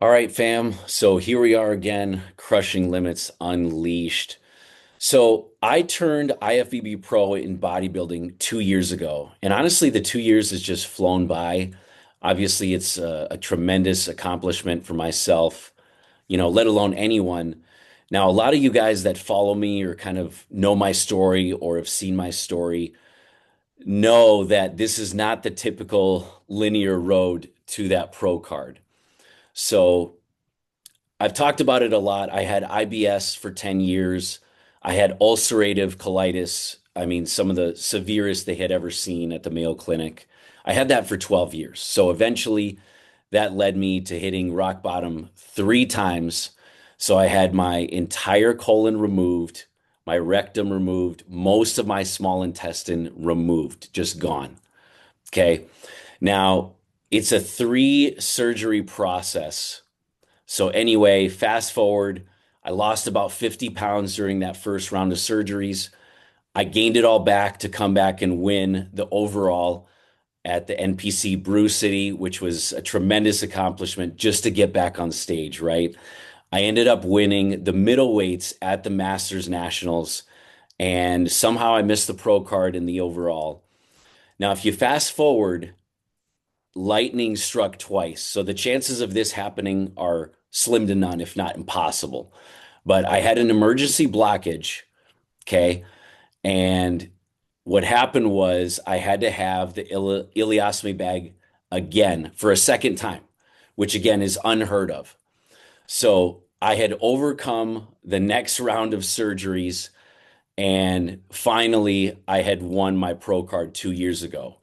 All right, fam. So here we are again, Crushing Limits Unleashed. So I turned IFBB pro in bodybuilding 2 years ago. And honestly, the 2 years has just flown by. Obviously, it's a tremendous accomplishment for myself, let alone anyone. Now, a lot of you guys that follow me or kind of know my story or have seen my story know that this is not the typical linear road to that pro card. So I've talked about it a lot. I had IBS for 10 years. I had ulcerative colitis. I mean, some of the severest they had ever seen at the Mayo Clinic. I had that for 12 years. So eventually that led me to hitting rock bottom 3 times. So I had my entire colon removed, my rectum removed, most of my small intestine removed, just gone. Okay. Now it's a 3 surgery process. So anyway, fast forward, I lost about 50 pounds during that first round of surgeries. I gained it all back to come back and win the overall at the NPC Brew City, which was a tremendous accomplishment just to get back on stage, right? I ended up winning the middleweights at the Masters Nationals, and somehow I missed the pro card in the overall. Now, if you fast forward, lightning struck twice. So the chances of this happening are slim to none, if not impossible. But I had an emergency blockage. Okay. And what happened was I had to have the ileostomy bag again for a second time, which again is unheard of. So I had overcome the next round of surgeries, and finally I had won my pro card 2 years ago.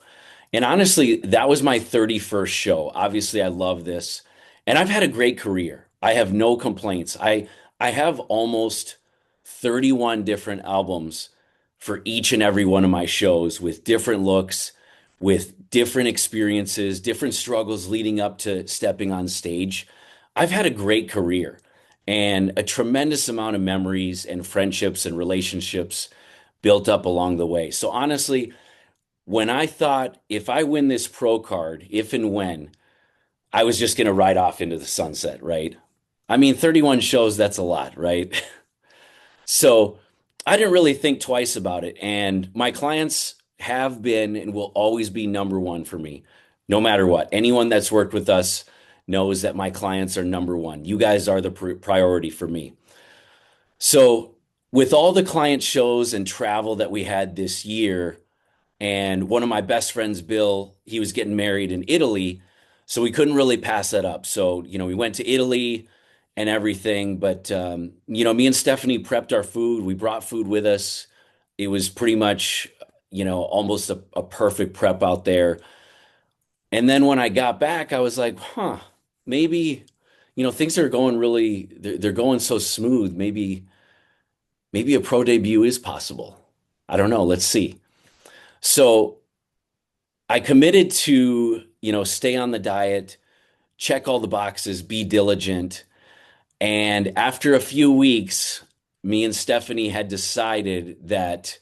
And honestly, that was my 31st show. Obviously, I love this. And I've had a great career. I have no complaints. I have almost 31 different albums for each and every one of my shows with different looks, with different experiences, different struggles leading up to stepping on stage. I've had a great career and a tremendous amount of memories and friendships and relationships built up along the way. So honestly, when I thought if I win this pro card, if and when, I was just going to ride off into the sunset, right? I mean, 31 shows, that's a lot, right? So I didn't really think twice about it. And my clients have been and will always be number one for me, no matter what. Anyone that's worked with us knows that my clients are number one. You guys are the priority for me. So, with all the client shows and travel that we had this year, and one of my best friends, Bill, he was getting married in Italy, so we couldn't really pass that up. So, we went to Italy and everything, but me and Stephanie prepped our food. We brought food with us. It was pretty much, almost a perfect prep out there. And then when I got back, I was like, huh, maybe, things are going really, they're going so smooth. Maybe a pro debut is possible. I don't know. Let's see. So I committed to, stay on the diet, check all the boxes, be diligent. And after a few weeks, me and Stephanie had decided that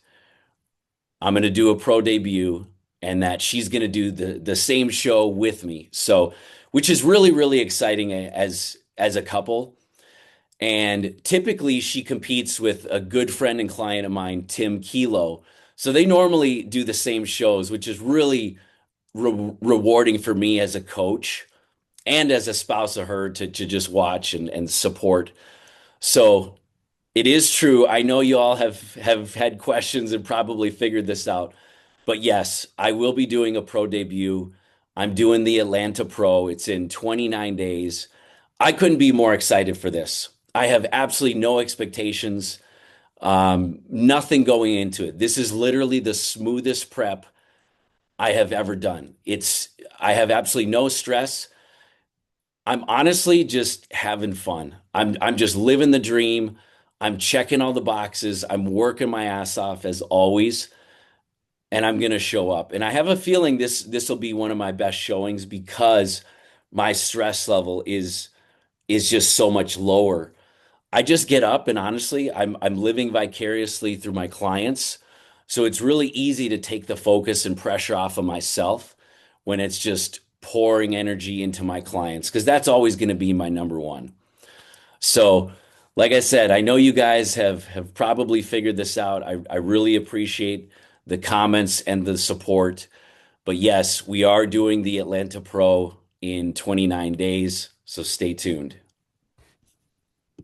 I'm going to do a pro debut and that she's going to do the same show with me. So, which is really, really exciting as a couple. And typically she competes with a good friend and client of mine, Tim Kilo. So they normally do the same shows, which is really rewarding for me as a coach and as a spouse of her to just watch and support. So it is true. I know you all have had questions and probably figured this out. But yes, I will be doing a pro debut. I'm doing the Atlanta Pro. It's in 29 days. I couldn't be more excited for this. I have absolutely no expectations, nothing going into it. This is literally the smoothest prep I have ever done. I have absolutely no stress. I'm honestly just having fun. I'm just living the dream. I'm checking all the boxes. I'm working my ass off as always, and I'm gonna show up. And I have a feeling this will be one of my best showings because my stress level is just so much lower. I just get up and honestly, I'm living vicariously through my clients. So it's really easy to take the focus and pressure off of myself when it's just pouring energy into my clients because that's always going to be my number one. So, like I said, I know you guys have probably figured this out. I really appreciate the comments and the support. But yes, we are doing the Atlanta Pro in 29 days, so stay tuned.